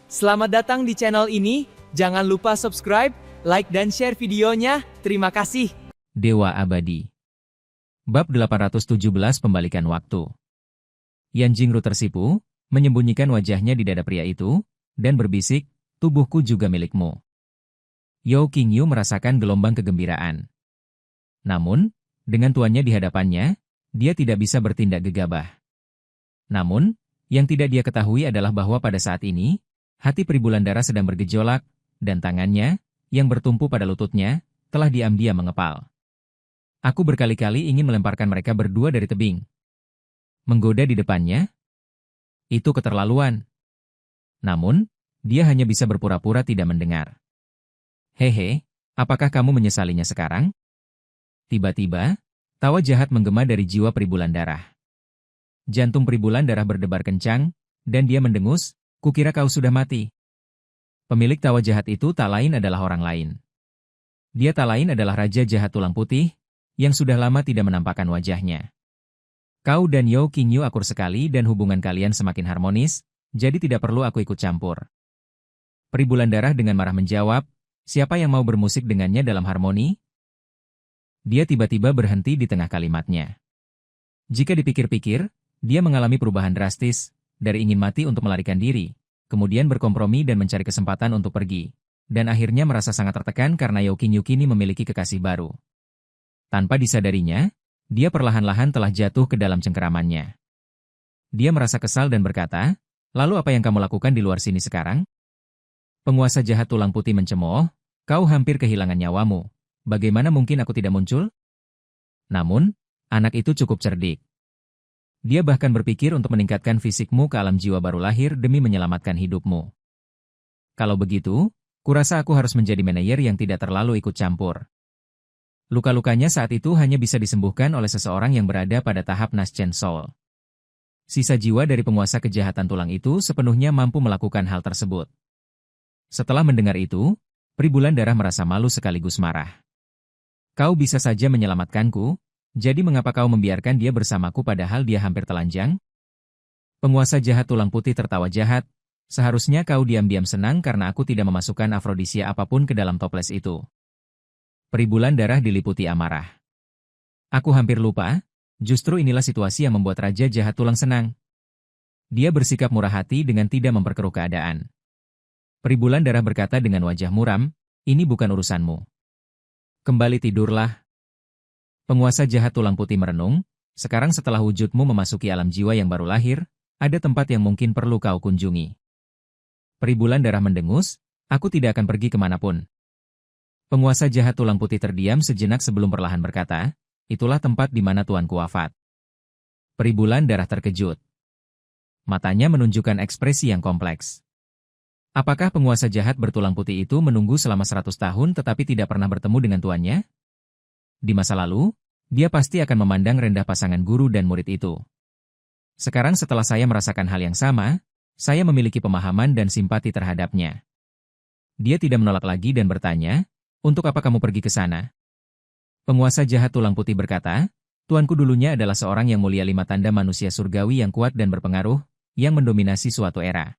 Selamat datang di channel ini. Jangan lupa subscribe, like dan share videonya. Terima kasih. Dewa Abadi. Bab 817 Pembalikan Waktu. Yan Jingru tersipu, menyembunyikan wajahnya di dada pria itu, dan berbisik, tubuhku juga milikmu. Yao Qingyu merasakan gelombang kegembiraan. Namun, dengan tuannya di hadapannya, dia tidak bisa bertindak gegabah. Namun, yang tidak dia ketahui adalah bahwa pada saat ini, hati Pribulandara sedang bergejolak, dan tangannya, yang bertumpu pada lututnya, telah diam-diam mengepal. Aku berkali-kali ingin melemparkan mereka berdua dari tebing. Menggoda di depannya? Itu keterlaluan. Namun, dia hanya bisa berpura-pura tidak mendengar. Hehe, apakah kamu menyesalinya sekarang? Tiba-tiba, tawa jahat menggema dari jiwa Pribulandara. Jantung Pribulandara berdebar kencang, dan dia mendengus, "Kukira kau sudah mati." Pemilik tawa jahat itu tak lain adalah orang lain. Dia tak lain adalah Raja Jahat Tulang Putih, yang sudah lama tidak menampakkan wajahnya. Kau dan Yao Qingyu akur sekali dan hubungan kalian semakin harmonis, jadi tidak perlu aku ikut campur. Pribulandara dengan marah menjawab, "Siapa yang mau bermusik dengannya dalam harmoni?" Dia tiba-tiba berhenti di tengah kalimatnya. Jika dipikir-pikir, dia mengalami perubahan drastis, dari ingin mati untuk melarikan diri, kemudian berkompromi dan mencari kesempatan untuk pergi, dan akhirnya merasa sangat tertekan karena Yao Qingyu kini memiliki kekasih baru. Tanpa disadarinya, dia perlahan-lahan telah jatuh ke dalam cengkeramannya. Dia merasa kesal dan berkata, "Lalu apa yang kamu lakukan di luar sini sekarang?" Penguasa jahat tulang putih mencemooh, "Kau hampir kehilangan nyawamu. Bagaimana mungkin aku tidak muncul?" Namun, anak itu cukup cerdik. Dia bahkan berpikir untuk meningkatkan fisikmu ke alam jiwa baru lahir demi menyelamatkan hidupmu. Kalau begitu, kurasa aku harus menjadi manajer yang tidak terlalu ikut campur. Luka-lukanya saat itu hanya bisa disembuhkan oleh seseorang yang berada pada tahap Naschen Soul. Sisa jiwa dari penguasa kejahatan tulang itu sepenuhnya mampu melakukan hal tersebut. Setelah mendengar itu, Pribulandara merasa malu sekaligus marah. "Kau bisa saja menyelamatkanku, jadi mengapa kau membiarkan dia bersamaku padahal dia hampir telanjang?" Penguasa jahat tulang putih tertawa jahat, "Seharusnya kau diam-diam senang karena aku tidak memasukkan afrodisia apapun ke dalam toples itu." Pribulandara diliputi amarah. "Aku hampir lupa, justru inilah situasi yang membuat Raja Jahat Tulang senang." Dia bersikap murah hati dengan tidak memperkeruh keadaan. Pribulandara berkata dengan wajah muram, "Ini bukan urusanmu. Kembali tidurlah." Penguasa jahat tulang putih merenung, "Sekarang setelah wujudmu memasuki alam jiwa yang baru lahir, ada tempat yang mungkin perlu kau kunjungi." Pribulandara mendengus, "Aku tidak akan pergi kemanapun." Penguasa jahat tulang putih terdiam sejenak sebelum perlahan berkata, "Itulah tempat di mana tuanku wafat." Pribulandara terkejut. Matanya menunjukkan ekspresi yang kompleks. Apakah penguasa jahat bertulang putih itu menunggu selama 100 tahun tetapi tidak pernah bertemu dengan tuannya? Di masa lalu, dia pasti akan memandang rendah pasangan guru dan murid itu. Sekarang setelah saya merasakan hal yang sama, saya memiliki pemahaman dan simpati terhadapnya. Dia tidak menolak lagi dan bertanya, "Untuk apa kamu pergi ke sana?" Penguasa jahat tulang putih berkata, "Tuanku dulunya adalah seorang yang mulia 5 tanda manusia surgawi yang kuat dan berpengaruh, yang mendominasi suatu era.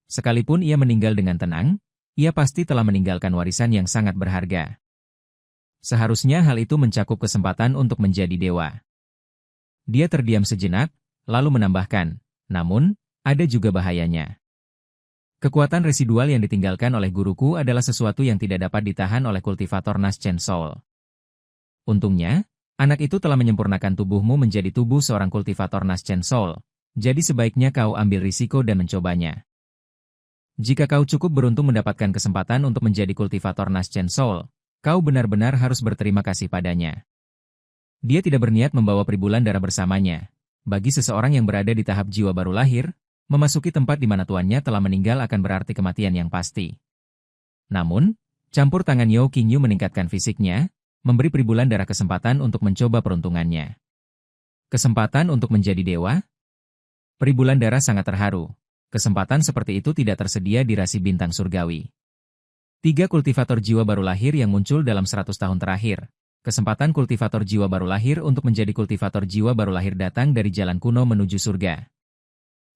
Sekalipun ia meninggal dengan tenang, ia pasti telah meninggalkan warisan yang sangat berharga. Seharusnya hal itu mencakup kesempatan untuk menjadi dewa." Dia terdiam sejenak, lalu menambahkan, "Namun, ada juga bahayanya. Kekuatan residual yang ditinggalkan oleh guruku adalah sesuatu yang tidak dapat ditahan oleh kultivator Naschen Soul. Untungnya, anak itu telah menyempurnakan tubuhmu menjadi tubuh seorang kultivator Naschen Soul, jadi sebaiknya kau ambil risiko dan mencobanya. Jika kau cukup beruntung mendapatkan kesempatan untuk menjadi kultivator Naschen Soul, kau benar-benar harus berterima kasih padanya." Dia tidak berniat membawa Pribulandara bersamanya. Bagi seseorang yang berada di tahap jiwa baru lahir, memasuki tempat di mana tuannya telah meninggal akan berarti kematian yang pasti. Namun, campur tangan Yao Qingyu meningkatkan fisiknya, memberi Pribulandara kesempatan untuk mencoba peruntungannya. Kesempatan untuk menjadi dewa? Pribulandara sangat terharu. Kesempatan seperti itu tidak tersedia di rasi bintang surgawi. 3 kultivator jiwa baru lahir yang muncul dalam 100 tahun terakhir. Kesempatan kultivator jiwa baru lahir untuk menjadi kultivator jiwa baru lahir datang dari jalan kuno menuju surga.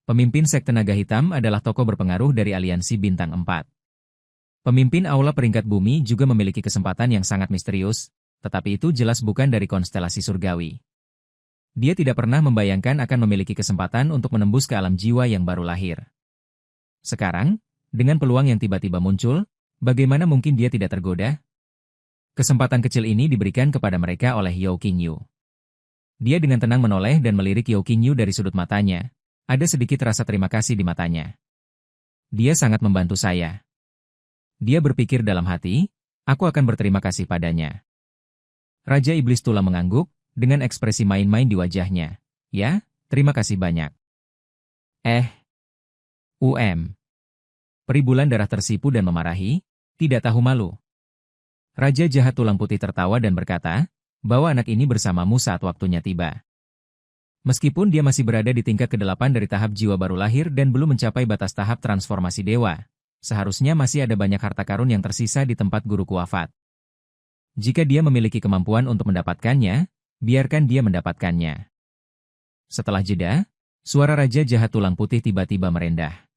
Pemimpin sekte naga hitam adalah tokoh berpengaruh dari aliansi bintang 4. Pemimpin aula peringkat bumi juga memiliki kesempatan yang sangat misterius, tetapi itu jelas bukan dari konstelasi surgawi. Dia tidak pernah membayangkan akan memiliki kesempatan untuk menembus ke alam jiwa yang baru lahir. Sekarang, dengan peluang yang tiba-tiba muncul, bagaimana mungkin dia tidak tergoda? Kesempatan kecil ini diberikan kepada mereka oleh Yao Qingyu. Dia dengan tenang menoleh dan melirik Yao Qingyu dari sudut matanya. Ada sedikit rasa terima kasih di matanya. Dia sangat membantu saya. Dia berpikir dalam hati, aku akan berterima kasih padanya. Raja Iblis Tulang mengangguk, dengan ekspresi main-main di wajahnya. Ya, terima kasih banyak. Peri Bulan Darah tersipu dan memarahi, tidak tahu malu. Raja Jahat Tulang Putih tertawa dan berkata, bawa anak ini bersamamu saat waktunya tiba. Meskipun dia masih berada di tingkat ke-8 dari tahap jiwa baru lahir dan belum mencapai batas tahap transformasi dewa, seharusnya masih ada banyak harta karun yang tersisa di tempat guruku wafat. Jika dia memiliki kemampuan untuk mendapatkannya, biarkan dia mendapatkannya. Setelah jeda, suara Raja Jahat Tulang Putih tiba-tiba merendah.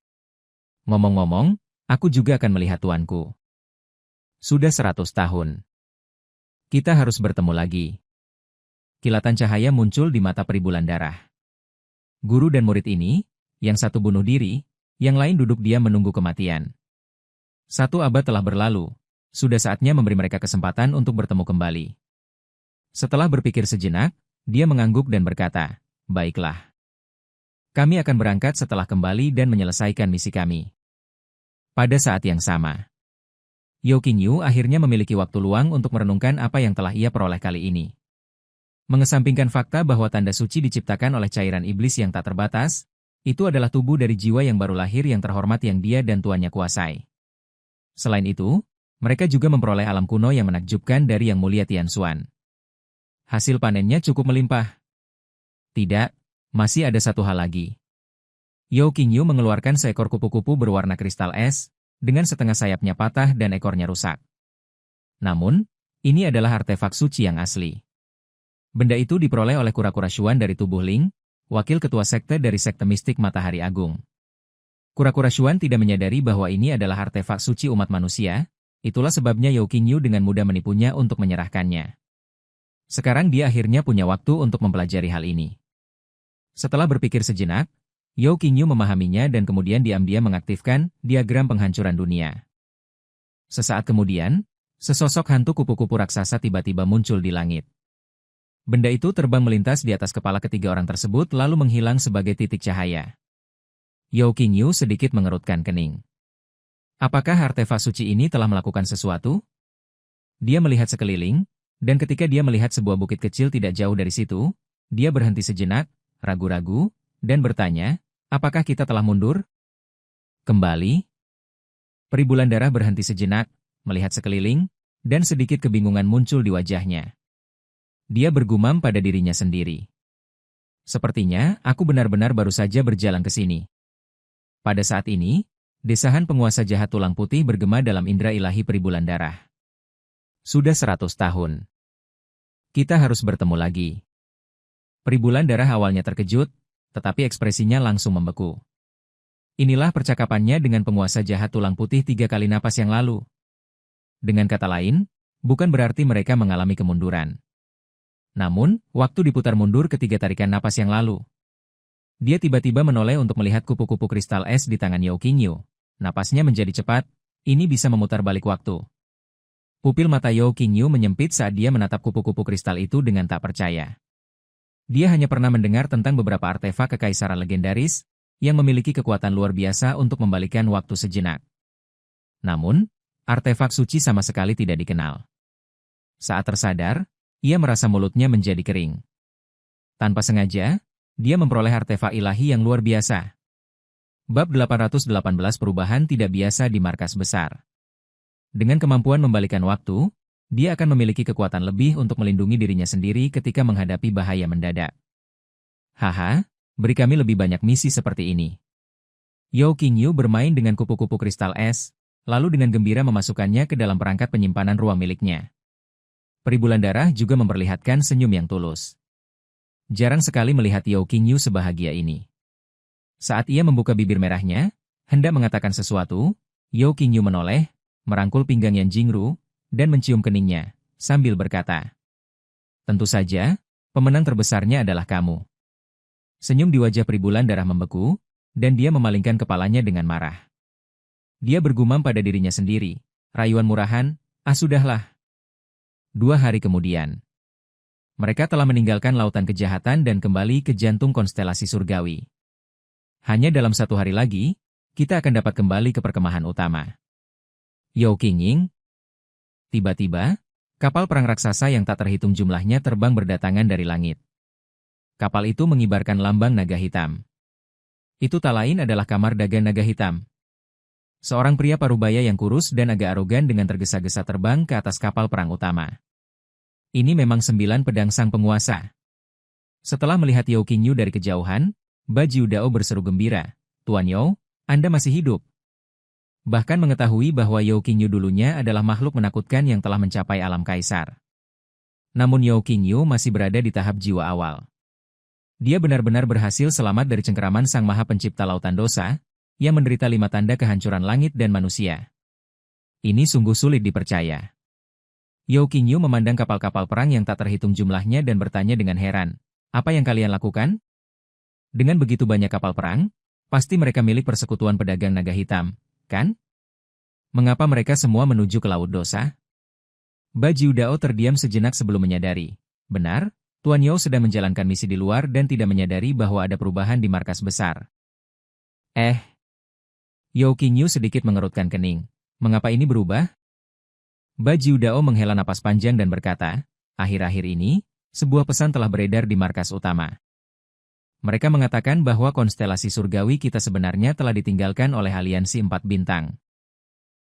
Ngomong-ngomong, aku juga akan melihat tuanku. Sudah 100 tahun. Kita harus bertemu lagi. Kilatan cahaya muncul di mata Peri Bulan Darah. Guru dan murid ini, yang satu bunuh diri, yang lain duduk diam menunggu kematian. 1 abad telah berlalu, sudah saatnya memberi mereka kesempatan untuk bertemu kembali. Setelah berpikir sejenak, dia mengangguk dan berkata, baiklah. Kami akan berangkat setelah kembali dan menyelesaikan misi kami. Pada saat yang sama, Yao Qingyu akhirnya memiliki waktu luang untuk merenungkan apa yang telah ia peroleh kali ini. Mengesampingkan fakta bahwa tanda suci diciptakan oleh cairan iblis yang tak terbatas, itu adalah tubuh dari jiwa yang baru lahir yang terhormat yang dia dan tuannya kuasai. Selain itu, mereka juga memperoleh alam kuno yang menakjubkan dari Yang Mulia Tianxuan. Hasil panennya cukup melimpah. Tidak, masih ada satu hal lagi. Yao Qingyu mengeluarkan seekor kupu-kupu berwarna kristal es, dengan setengah sayapnya patah dan ekornya rusak. Namun, ini adalah artefak suci yang asli. Benda itu diperoleh oleh kura-kura Xuan dari tubuh Ling, wakil ketua sekte dari sekte mistik Matahari Agung. Kura-kura Xuan tidak menyadari bahwa ini adalah artefak suci umat manusia, itulah sebabnya Yao Qingyu dengan mudah menipunya untuk menyerahkannya. Sekarang dia akhirnya punya waktu untuk mempelajari hal ini. Setelah berpikir sejenak, Yao Qingyu memahaminya dan kemudian diam-diam mengaktifkan diagram penghancuran dunia. Sesaat kemudian, sesosok hantu kupu-kupu raksasa tiba-tiba muncul di langit. Benda itu terbang melintas di atas kepala ketiga orang tersebut lalu menghilang sebagai titik cahaya. Yao Qingyu sedikit mengerutkan kening. Apakah artefak suci ini telah melakukan sesuatu? Dia melihat sekeliling, dan ketika dia melihat sebuah bukit kecil tidak jauh dari situ, dia berhenti sejenak, ragu-ragu, dan bertanya, apakah kita telah mundur? Kembali? Peri Bulan Darah berhenti sejenak, melihat sekeliling, dan sedikit kebingungan muncul di wajahnya. Dia bergumam pada dirinya sendiri. Sepertinya, aku benar-benar baru saja berjalan ke sini. Pada saat ini, desahan penguasa jahat tulang putih bergema dalam indera ilahi Peri Bulan Darah. Sudah 100 tahun. Kita harus bertemu lagi. Peri Bulan Darah awalnya terkejut, tetapi ekspresinya langsung membeku. Inilah percakapannya dengan penguasa jahat tulang putih 3 kali napas yang lalu. Dengan kata lain, bukan berarti mereka mengalami kemunduran. Namun, waktu diputar mundur ketika tarikan napas yang lalu. Dia tiba-tiba menoleh untuk melihat kupu-kupu kristal es di tangan Yao Qingyu. Napasnya menjadi cepat, ini bisa memutar balik waktu. Pupil mata Yao Qingyu menyempit saat dia menatap kupu-kupu kristal itu dengan tak percaya. Dia hanya pernah mendengar tentang beberapa artefak kekaisaran legendaris, yang memiliki kekuatan luar biasa untuk membalikan waktu sejenak. Namun, artefak suci sama sekali tidak dikenal. Saat tersadar, ia merasa mulutnya menjadi kering. Tanpa sengaja, dia memperoleh artefak ilahi yang luar biasa. Bab 818 Perubahan tidak biasa di markas besar. Dengan kemampuan membalikan waktu, dia akan memiliki kekuatan lebih untuk melindungi dirinya sendiri ketika menghadapi bahaya mendadak. Haha, beri kami lebih banyak misi seperti ini. Yao Qingyu bermain dengan kupu-kupu kristal es, lalu dengan gembira memasukkannya ke dalam perangkat penyimpanan ruang miliknya. Peri Bulan Darah juga memperlihatkan senyum yang tulus. Jarang sekali melihat Yao Qingyu sebahagia ini. Saat ia membuka bibir merahnya, hendak mengatakan sesuatu, Yao Qingyu menoleh, merangkul pinggang Yan Jingru, dan mencium keningnya, sambil berkata, "Tentu saja, pemenang terbesarnya adalah kamu." Senyum di wajah Pribulan Darah membeku, dan dia memalingkan kepalanya dengan marah. Dia bergumam pada dirinya sendiri, "Rayuan murahan, sudahlah." 2 hari kemudian, mereka telah meninggalkan lautan kejahatan dan kembali ke jantung konstelasi surgawi. Hanya dalam 1 hari lagi, kita akan dapat kembali ke perkemahan utama. Yao Qingying. Tiba-tiba, kapal perang raksasa yang tak terhitung jumlahnya terbang berdatangan dari langit. Kapal itu mengibarkan lambang naga hitam. Itu tak lain adalah kamar dagang naga hitam. Seorang pria parubaya yang kurus dan agak arogan dengan tergesa-gesa terbang ke atas kapal perang utama. Ini memang 9 pedang sang penguasa. Setelah melihat Yao Qingyu dari kejauhan, Baju Dao berseru gembira, "Tuan Yao, Anda masih hidup." Bahkan mengetahui bahwa Yao Qingyu dulunya adalah makhluk menakutkan yang telah mencapai alam kaisar. Namun Yao Qingyu masih berada di tahap jiwa awal. Dia benar-benar berhasil selamat dari cengkeraman Sang Maha Pencipta Lautan Dosa, yang menderita 5 tanda kehancuran langit dan manusia. Ini sungguh sulit dipercaya. Yao Qingyu memandang kapal-kapal perang yang tak terhitung jumlahnya dan bertanya dengan heran, "Apa yang kalian lakukan?" Dengan begitu banyak kapal perang, pasti mereka milik persekutuan pedagang naga hitam, kan? Mengapa mereka semua menuju ke Laut Dosa? Baju Dao terdiam sejenak sebelum menyadari. Benar, Tuan Yao sedang menjalankan misi di luar dan tidak menyadari bahwa ada perubahan di markas besar. Yao Qingyu sedikit mengerutkan kening. Mengapa ini berubah? Baju Dao menghela napas panjang dan berkata, "Akhir-akhir ini, sebuah pesan telah beredar di markas utama. Mereka mengatakan bahwa konstelasi surgawi kita sebenarnya telah ditinggalkan oleh aliansi 4 bintang.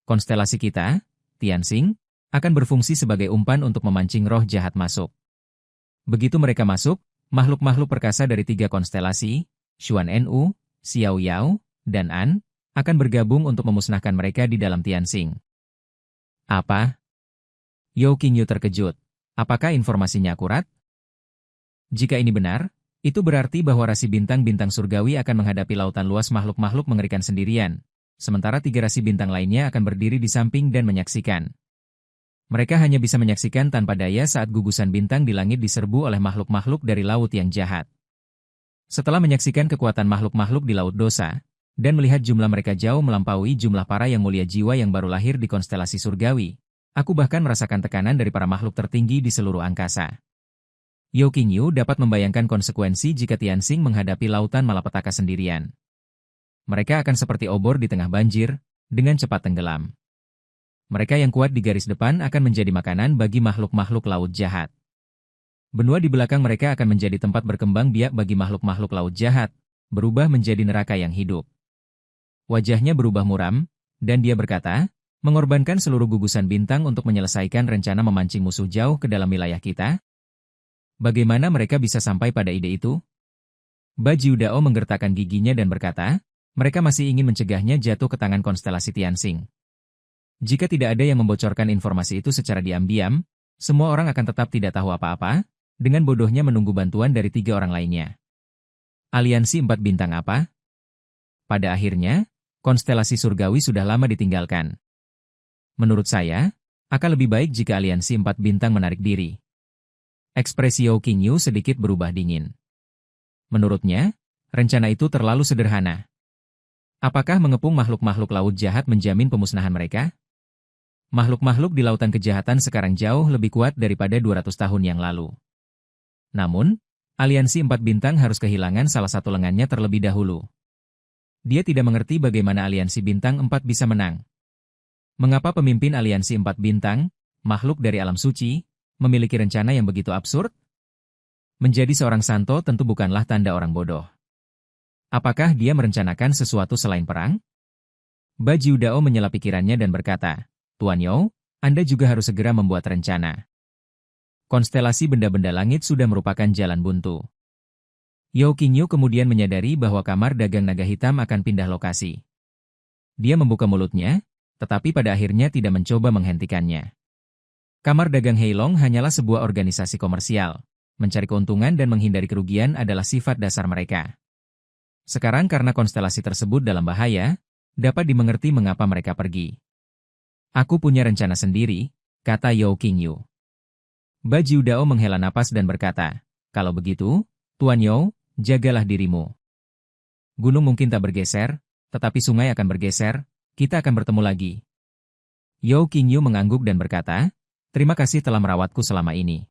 Konstelasi kita, Tianxing, akan berfungsi sebagai umpan untuk memancing roh jahat masuk. Begitu mereka masuk, makhluk-makhluk perkasa dari 3 konstelasi, Xuan Nu, Xiao Yao, dan An, akan bergabung untuk memusnahkan mereka di dalam Tianxing." Apa? Yao Qingyu terkejut. Apakah informasinya akurat? Jika ini benar, itu berarti bahwa rasi bintang-bintang surgawi akan menghadapi lautan luas makhluk-makhluk mengerikan sendirian, sementara 3 rasi bintang lainnya akan berdiri di samping dan menyaksikan. Mereka hanya bisa menyaksikan tanpa daya saat gugusan bintang di langit diserbu oleh makhluk-makhluk dari laut yang jahat. Setelah menyaksikan kekuatan makhluk-makhluk di Laut Dosa, dan melihat jumlah mereka jauh melampaui jumlah para yang mulia jiwa yang baru lahir di konstelasi surgawi, aku bahkan merasakan tekanan dari para makhluk tertinggi di seluruh angkasa. Yao Qingyu dapat membayangkan konsekuensi jika Tianxing menghadapi lautan malapetaka sendirian. Mereka akan seperti obor di tengah banjir, dengan cepat tenggelam. Mereka yang kuat di garis depan akan menjadi makanan bagi makhluk-makhluk laut jahat. Benua di belakang mereka akan menjadi tempat berkembang biak bagi makhluk-makhluk laut jahat, berubah menjadi neraka yang hidup. Wajahnya berubah muram, dan dia berkata, "Mengorbankan seluruh gugusan bintang untuk menyelesaikan rencana memancing musuh jauh ke dalam wilayah kita? Bagaimana mereka bisa sampai pada ide itu?" Baju Dao menggertakkan giginya dan berkata, "Mereka masih ingin mencegahnya jatuh ke tangan konstelasi Tianxing. Jika tidak ada yang membocorkan informasi itu secara diam-diam, semua orang akan tetap tidak tahu apa-apa, dengan bodohnya menunggu bantuan dari 3 orang lainnya. Aliansi 4 bintang apa? Pada akhirnya, konstelasi surgawi sudah lama ditinggalkan. Menurut saya, akan lebih baik jika aliansi 4 bintang menarik diri." Ekspresi Yao Qingyu sedikit berubah dingin. Menurutnya, rencana itu terlalu sederhana. Apakah mengepung makhluk-makhluk laut jahat menjamin pemusnahan mereka? Makhluk-makhluk di lautan kejahatan sekarang jauh lebih kuat daripada 200 tahun yang lalu. Namun, aliansi 4 bintang harus kehilangan salah satu lengannya terlebih dahulu. Dia tidak mengerti bagaimana aliansi bintang 4 bisa menang. Mengapa pemimpin aliansi 4 bintang, makhluk dari alam suci, memiliki rencana yang begitu absurd? Menjadi seorang santo tentu bukanlah tanda orang bodoh. Apakah dia merencanakan sesuatu selain perang? Baju Dao menyela pikirannya dan berkata, "Tuan Yao, Anda juga harus segera membuat rencana. Konstelasi benda-benda langit sudah merupakan jalan buntu." Yao Qingyu kemudian menyadari bahwa kamar dagang naga hitam akan pindah lokasi. Dia membuka mulutnya, tetapi pada akhirnya tidak mencoba menghentikannya. Kamar dagang Heilong hanyalah sebuah organisasi komersial. Mencari keuntungan dan menghindari kerugian adalah sifat dasar mereka. Sekarang karena konstelasi tersebut dalam bahaya, dapat dimengerti mengapa mereka pergi. Aku punya rencana sendiri, kata Yao Qingyu. Baju Dao menghela napas dan berkata, kalau begitu, Tuan Yao, jagalah dirimu. Gunung mungkin tak bergeser, tetapi sungai akan bergeser, kita akan bertemu lagi. Yao Qingyu mengangguk dan berkata, terima kasih telah merawatku selama ini.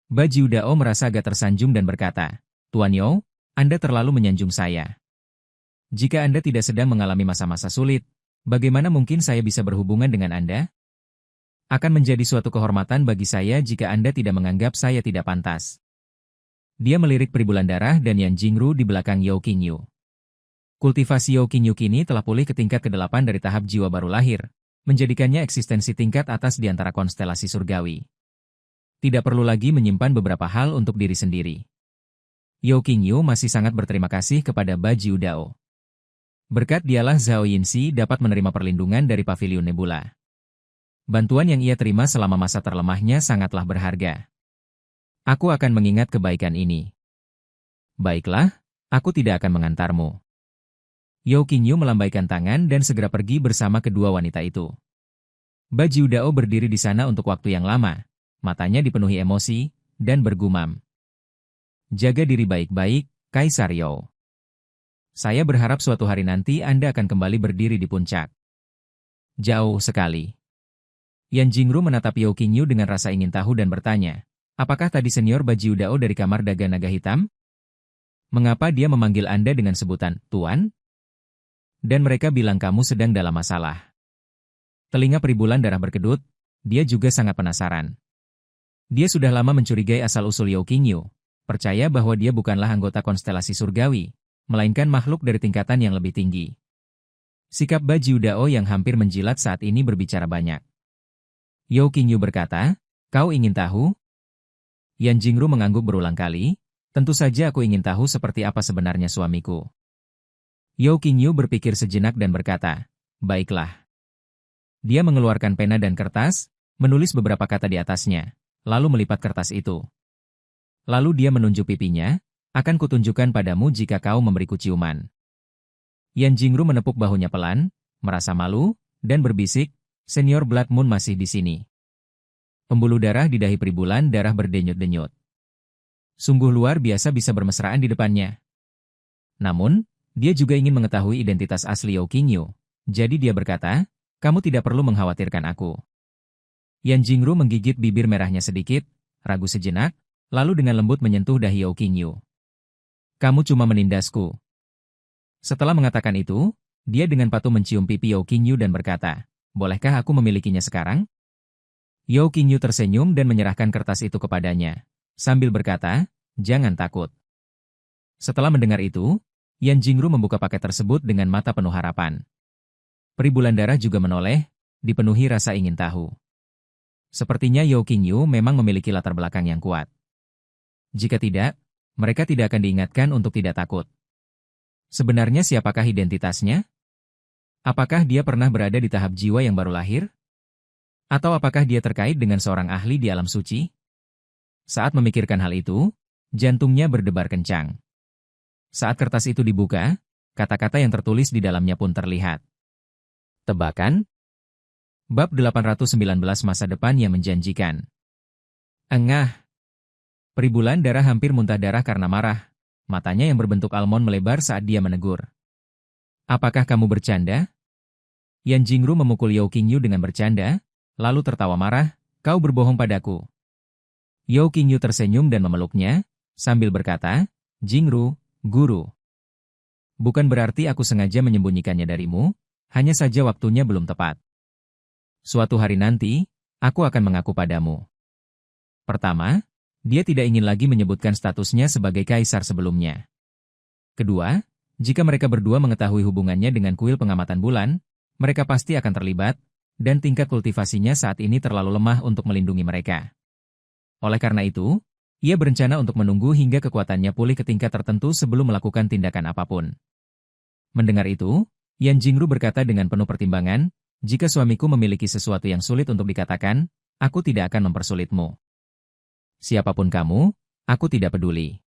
Baju Dao merasa agak tersanjung dan berkata, Tuan Yao, Anda terlalu menyanjung saya. Jika Anda tidak sedang mengalami masa-masa sulit, bagaimana mungkin saya bisa berhubungan dengan Anda? Akan menjadi suatu kehormatan bagi saya jika Anda tidak menganggap saya tidak pantas. Dia melirik Peribulan Darah dan Yan Jingru di belakang Yao Qingyu. Kultivasi Yao Qingyu kini telah pulih ke tingkat ke-8 dari tahap jiwa baru lahir, menjadikannya eksistensi tingkat atas di antara konstelasi surgawi. Tidak perlu lagi menyimpan beberapa hal untuk diri sendiri. Yao Qingyu masih sangat berterima kasih kepada Baju Dao. Berkat dialah Zhao Yinxi dapat menerima perlindungan dari Paviliun Nebula. Bantuan yang ia terima selama masa terlemahnya sangatlah berharga. Aku akan mengingat kebaikan ini. Baiklah, aku tidak akan mengantarmu. Yao Qingyu melambaikan tangan dan segera pergi bersama kedua wanita itu. Baju Dao berdiri di sana untuk waktu yang lama, matanya dipenuhi emosi, dan bergumam. Jaga diri baik-baik, Kaisar Yao. Saya berharap suatu hari nanti Anda akan kembali berdiri di puncak. Jauh sekali. Yan Jingru menatap Yao Qingyu dengan rasa ingin tahu dan bertanya, apakah tadi senior Baju Dao dari kamar daga naga hitam? Mengapa dia memanggil Anda dengan sebutan, Tuan? Dan mereka bilang kamu sedang dalam masalah. Telinga Peribulan Darah berkedut, dia juga sangat penasaran. Dia sudah lama mencurigai asal-usul Yao Qingyu, percaya bahwa dia bukanlah anggota konstelasi surgawi, melainkan makhluk dari tingkatan yang lebih tinggi. Sikap Baju Dao yang hampir menjilat saat ini berbicara banyak. Yao Qingyu berkata, kau ingin tahu? Yan Jingru mengangguk berulang kali, tentu saja aku ingin tahu seperti apa sebenarnya suamiku. Yao Qingyu berpikir sejenak dan berkata, baiklah. Dia mengeluarkan pena dan kertas, menulis beberapa kata di atasnya, lalu melipat kertas itu. Lalu dia menunjuk pipinya, akan kutunjukkan padamu jika kau memberiku ciuman. Yan Jingru menepuk bahunya pelan, merasa malu, dan berbisik, Senior Blood Moon masih di sini. Pembuluh darah di dahi Peribulan Darah berdenyut-denyut. Sungguh luar biasa bisa bermesraan di depannya. Namun, dia juga ingin mengetahui identitas asli Yao Qingyu, jadi dia berkata, kamu tidak perlu mengkhawatirkan aku. Yan Jingru menggigit bibir merahnya sedikit, ragu sejenak, lalu dengan lembut menyentuh dahi Yao Qingyu. Kamu cuma menindasku. Setelah mengatakan itu, dia dengan patuh mencium pipi Yao Qingyu dan berkata, bolehkah aku memilikinya sekarang? Yao Qingyu tersenyum dan menyerahkan kertas itu kepadanya, sambil berkata, jangan takut. Setelah mendengar itu, Yan Jingru membuka paket tersebut dengan mata penuh harapan. Peribulan Darah juga menoleh, dipenuhi rasa ingin tahu. Sepertinya Yao Qingyu memang memiliki latar belakang yang kuat. Jika tidak, mereka tidak akan diingatkan untuk tidak takut. Sebenarnya siapakah identitasnya? Apakah dia pernah berada di tahap jiwa yang baru lahir? Atau apakah dia terkait dengan seorang ahli di alam suci? Saat memikirkan hal itu, jantungnya berdebar kencang. Saat kertas itu dibuka, kata-kata yang tertulis di dalamnya pun terlihat. Tebakan? Bab 819 Masa Depan yang Menjanjikan. Engah. Peribulan Darah hampir muntah darah karena marah. Matanya yang berbentuk almond melebar saat dia menegur. Apakah kamu bercanda? Yan Jingru memukul Yao Qingyu dengan bercanda, lalu tertawa marah, kau berbohong padaku. Yao Qingyu tersenyum dan memeluknya, sambil berkata, Jingru, guru. Bukan berarti aku sengaja menyembunyikannya darimu, hanya saja waktunya belum tepat. Suatu hari nanti, aku akan mengaku padamu. Pertama, dia tidak ingin lagi menyebutkan statusnya sebagai kaisar sebelumnya. Kedua, jika mereka berdua mengetahui hubungannya dengan kuil pengamatan bulan, mereka pasti akan terlibat, dan tingkat kultivasinya saat ini terlalu lemah untuk melindungi mereka. Oleh karena itu, ia berencana untuk menunggu hingga kekuatannya pulih ke tingkat tertentu sebelum melakukan tindakan apapun. Mendengar itu, Yan Jingru berkata dengan penuh pertimbangan, jika suamiku memiliki sesuatu yang sulit untuk dikatakan, aku tidak akan mempersulitmu. Siapapun kamu, aku tidak peduli.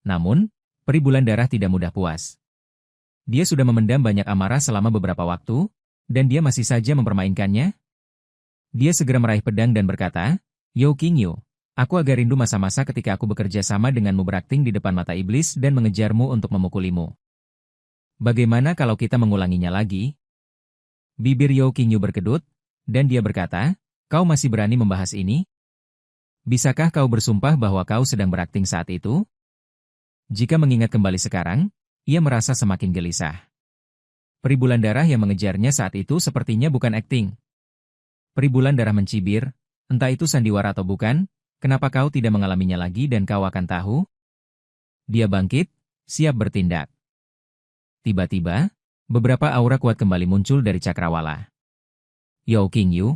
Namun, Peri bulan darah tidak mudah puas. Dia sudah memendam banyak amarah selama beberapa waktu, dan dia masih saja mempermainkannya. Dia segera meraih pedang dan berkata, Yo King Yu, aku agak rindu masa-masa ketika aku bekerja sama denganmu berakting di depan mata iblis dan mengejarmu untuk memukulimu. Bagaimana kalau kita mengulanginya lagi? Bibir Yo King Yu berkedut, dan dia berkata, kau masih berani membahas ini? Bisakah kau bersumpah bahwa kau sedang berakting saat itu? Jika mengingat kembali sekarang, ia merasa semakin gelisah. Peri bulan darah yang mengejarnya saat itu sepertinya bukan akting. Peri bulan darah mencibir, entah itu sandiwara atau bukan, kenapa kau tidak mengalaminya lagi dan kau akan tahu? Dia bangkit, siap bertindak. Tiba-tiba, beberapa aura kuat kembali muncul dari cakrawala. Yo King Yu.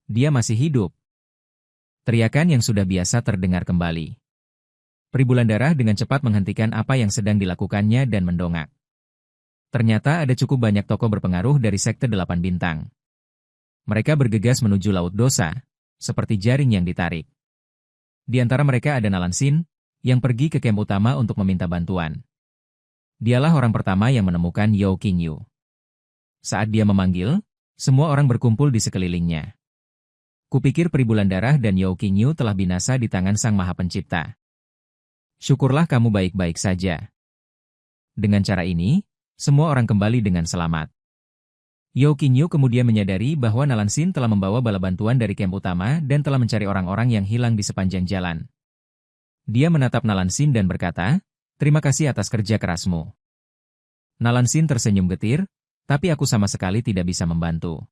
Dia masih hidup. Teriakan yang sudah biasa terdengar kembali. Peri bulan darah dengan cepat menghentikan apa yang sedang dilakukannya dan mendongak. Ternyata ada cukup banyak tokoh berpengaruh dari Sekte 8 Bintang. Mereka bergegas menuju Laut Dosa, seperti jaring yang ditarik. Di antara mereka ada Nalan Sin, yang pergi ke camp utama untuk meminta bantuan. Dialah orang pertama yang menemukan Yo King Yu. Saat dia memanggil, semua orang berkumpul di sekelilingnya. Kupikir Peri bulan darah dan Yo King Yu telah binasa di tangan Sang Maha Pencipta. Syukurlah kamu baik-baik saja. Dengan cara ini, semua orang kembali dengan selamat. Yo King Yu kemudian menyadari bahwa Nalan Sin telah membawa bala bantuan dari camp utama dan telah mencari orang-orang yang hilang di sepanjang jalan. Dia menatap Nalan Sin dan berkata, terima kasih atas kerja kerasmu. Nalan Sin tersenyum getir, tapi aku sama sekali tidak bisa membantu.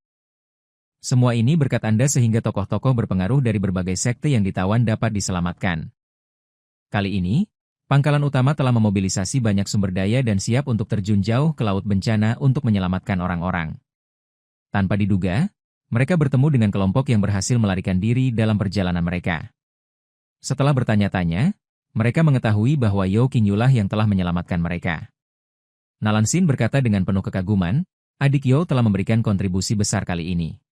Semua ini berkat Anda sehingga tokoh-tokoh berpengaruh dari berbagai sekte yang ditawan dapat diselamatkan. Kali ini, pangkalan utama telah memobilisasi banyak sumber daya dan siap untuk terjun jauh ke laut bencana untuk menyelamatkan orang-orang. Tanpa diduga, mereka bertemu dengan kelompok yang berhasil melarikan diri dalam perjalanan mereka. Setelah bertanya-tanya, mereka mengetahui bahwa Yo King Yu lah yang telah menyelamatkan mereka. Nalan Sin berkata dengan penuh kekaguman, adik Yo telah memberikan kontribusi besar kali ini.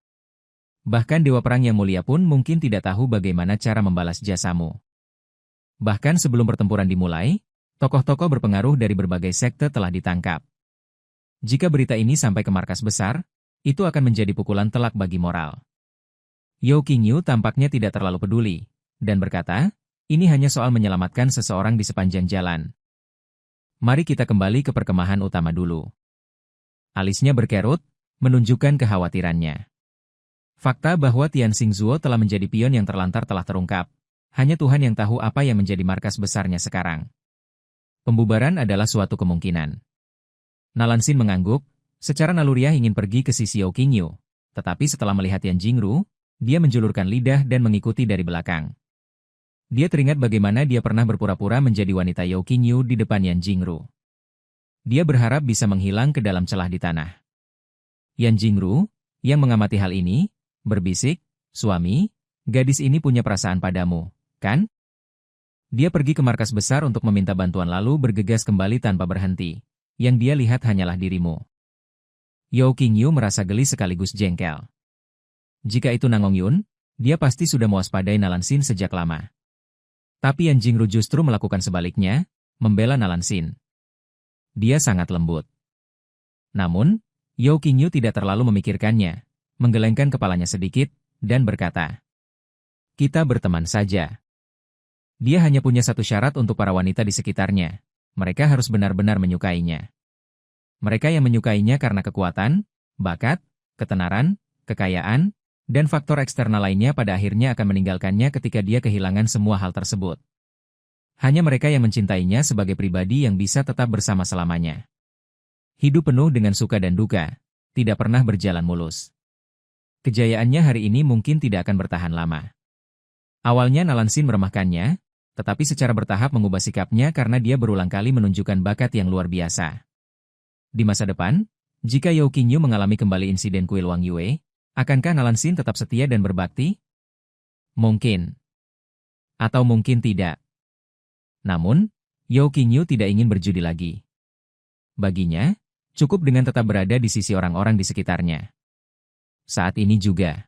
Bahkan Dewa Perang yang mulia pun mungkin tidak tahu bagaimana cara membalas jasamu. Bahkan sebelum pertempuran dimulai, tokoh-tokoh berpengaruh dari berbagai sekte telah ditangkap. Jika berita ini sampai ke markas besar, itu akan menjadi pukulan telak bagi moral. Yo King Yu tampaknya tidak terlalu peduli, dan berkata, ini hanya soal menyelamatkan seseorang di sepanjang jalan. Mari kita kembali ke perkemahan utama dulu. Alisnya berkerut, menunjukkan kekhawatirannya. Fakta bahwa Tian Xingzuo telah menjadi pion yang terlantar telah terungkap. Hanya Tuhan yang tahu apa yang menjadi markas besarnya sekarang. Pembubaran adalah suatu kemungkinan. Nalan Sin mengangguk, secara naluriah ingin pergi ke sisi Yo King Yu. Tetapi setelah melihat Yan Jingru, dia menjulurkan lidah dan mengikuti dari belakang. Dia teringat bagaimana dia pernah berpura-pura menjadi wanita Yo King Yu di depan Yan Jingru. Dia berharap bisa menghilang ke dalam celah di tanah. Yan Jingru, yang mengamati hal ini, berbisik, suami, gadis ini punya perasaan padamu, kan? Dia pergi ke markas besar untuk meminta bantuan lalu bergegas kembali tanpa berhenti. Yang dia lihat hanyalah dirimu. Yo King Yu merasa geli sekaligus jengkel. Jika itu Nangong Yun, dia pasti sudah mewaspadai Nalan Sin sejak lama. Tapi Yan Jingru justru melakukan sebaliknya, membela Nalan Sin. Dia sangat lembut. Namun, Yo King Yu tidak terlalu memikirkannya, menggelengkan kepalanya sedikit, dan berkata, kita berteman saja. Dia hanya punya satu syarat untuk para wanita di sekitarnya. Mereka harus benar-benar menyukainya. Mereka yang menyukainya karena kekuatan, bakat, ketenaran, kekayaan, dan faktor eksternal lainnya pada akhirnya akan meninggalkannya ketika dia kehilangan semua hal tersebut. Hanya mereka yang mencintainya sebagai pribadi yang bisa tetap bersama selamanya. Hidup penuh dengan suka dan duka, tidak pernah berjalan mulus. Kejayaannya hari ini mungkin tidak akan bertahan lama. Awalnya Nalan Sin meremehkannya, tetapi secara bertahap mengubah sikapnya karena dia berulang kali menunjukkan bakat yang luar biasa. Di masa depan, jika Yo King Yu mengalami kembali insiden kuil Wang Yue, akankah Nalan Sin tetap setia dan berbakti? Mungkin. Atau mungkin tidak. Namun, Yo King Yu tidak ingin berjudi lagi. Baginya, cukup dengan tetap berada di sisi orang-orang di sekitarnya. Saat ini juga.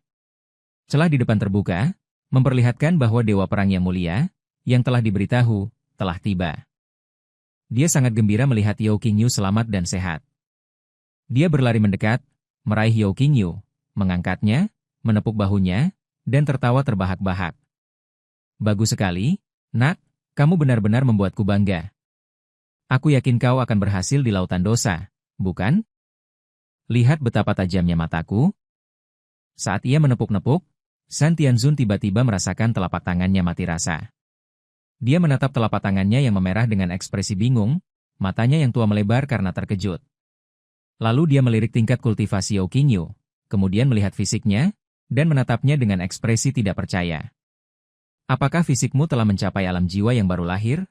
Celah di depan terbuka, memperlihatkan bahwa Dewa Perang yang mulia, yang telah diberitahu, telah tiba. Dia sangat gembira melihat Yao Qingyu selamat dan sehat. Dia berlari mendekat, meraih Yao Qingyu, mengangkatnya, menepuk bahunya, dan tertawa terbahak-bahak. Bagus sekali, nak, kamu benar-benar membuatku bangga. Aku yakin kau akan berhasil di lautan dosa, bukan? Lihat betapa tajamnya mataku. Saat ia menepuk-nepuk, San Tianzun tiba-tiba merasakan telapak tangannya mati rasa. Dia menatap telapak tangannya yang memerah dengan ekspresi bingung, matanya yang tua melebar karena terkejut. Lalu dia melirik tingkat kultivasi Yao Qingyu, kemudian melihat fisiknya, dan menatapnya dengan ekspresi tidak percaya. Apakah fisikmu telah mencapai alam jiwa yang baru lahir?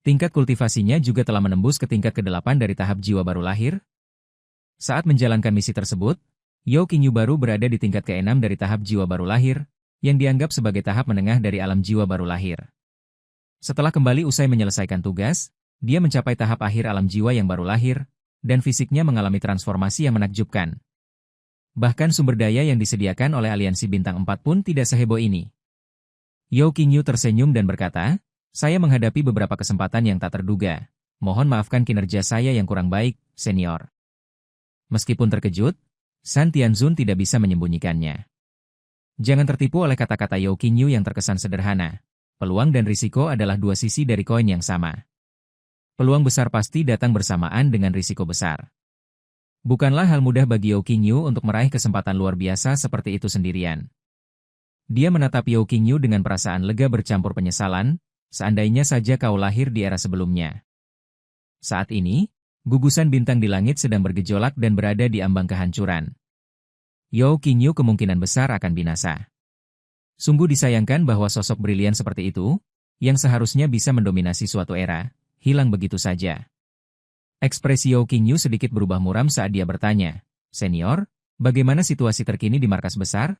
Tingkat kultivasinya juga telah menembus ke tingkat ke-8 dari tahap jiwa baru lahir? Saat menjalankan misi tersebut, Yao Qingyu baru berada di tingkat ke-6 dari tahap jiwa baru lahir, yang dianggap sebagai tahap menengah dari alam jiwa baru lahir. Setelah kembali usai menyelesaikan tugas, dia mencapai tahap akhir alam jiwa yang baru lahir, dan fisiknya mengalami transformasi yang menakjubkan. Bahkan sumber daya yang disediakan oleh Aliansi Bintang 4 pun tidak seheboh ini. Yao Qingyu tersenyum dan berkata, saya menghadapi beberapa kesempatan yang tak terduga. Mohon maafkan kinerja saya yang kurang baik, senior. Meskipun terkejut, San Tianzun tidak bisa menyembunyikannya. Jangan tertipu oleh kata-kata Yao Qingyu yang terkesan sederhana. Peluang dan risiko adalah dua sisi dari koin yang sama. Peluang besar pasti datang bersamaan dengan risiko besar. Bukanlah hal mudah bagi Yao Qingyu untuk meraih kesempatan luar biasa seperti itu sendirian. Dia menatap Yao Qingyu dengan perasaan lega bercampur penyesalan, seandainya saja kau lahir di era sebelumnya. Saat ini, gugusan bintang di langit sedang bergejolak dan berada di ambang kehancuran. Yao Qingyu kemungkinan besar akan binasa. Sungguh disayangkan bahwa sosok brilian seperti itu, yang seharusnya bisa mendominasi suatu era, hilang begitu saja. Ekspresi Yao Qingyu sedikit berubah muram saat dia bertanya, senior, bagaimana situasi terkini di markas besar?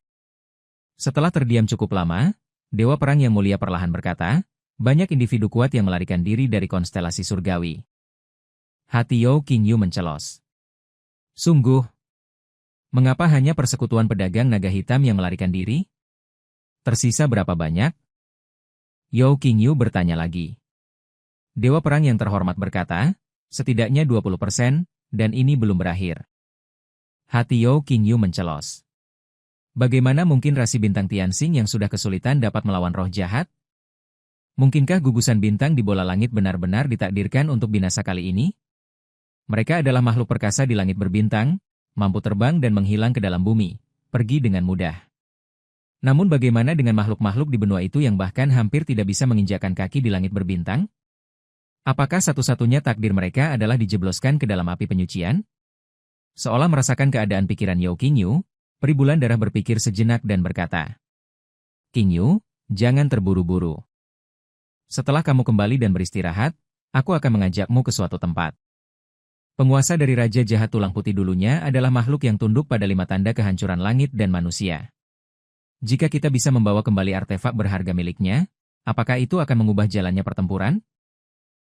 Setelah terdiam cukup lama, Dewa Perang Yang Mulia perlahan berkata, banyak individu kuat yang melarikan diri dari konstelasi surgawi. Hati Yao Qingyu mencelos. Sungguh, mengapa hanya persekutuan pedagang naga hitam yang melarikan diri? Tersisa berapa banyak? Yao Qingyu bertanya lagi. Dewa Perang yang terhormat berkata, setidaknya 20%, dan ini belum berakhir. Hati Yao Qingyu mencelos. Bagaimana mungkin rasi bintang Tianxing yang sudah kesulitan dapat melawan roh jahat? Mungkinkah gugusan bintang di bola langit benar-benar ditakdirkan untuk binasa kali ini? Mereka adalah makhluk perkasa di langit berbintang, mampu terbang dan menghilang ke dalam bumi, pergi dengan mudah. Namun bagaimana dengan makhluk-makhluk di benua itu yang bahkan hampir tidak bisa menginjakkan kaki di langit berbintang? Apakah satu-satunya takdir mereka adalah dijebloskan ke dalam api penyucian? Seolah merasakan keadaan pikiran Yao Qingyu, Peri Bulan Darah berpikir sejenak dan berkata, Qingyu, jangan terburu-buru. Setelah kamu kembali dan beristirahat, aku akan mengajakmu ke suatu tempat. Penguasa dari Raja Jahat Tulang Putih dulunya adalah makhluk yang tunduk pada 5 tanda kehancuran langit dan manusia. Jika kita bisa membawa kembali artefak berharga miliknya, apakah itu akan mengubah jalannya pertempuran?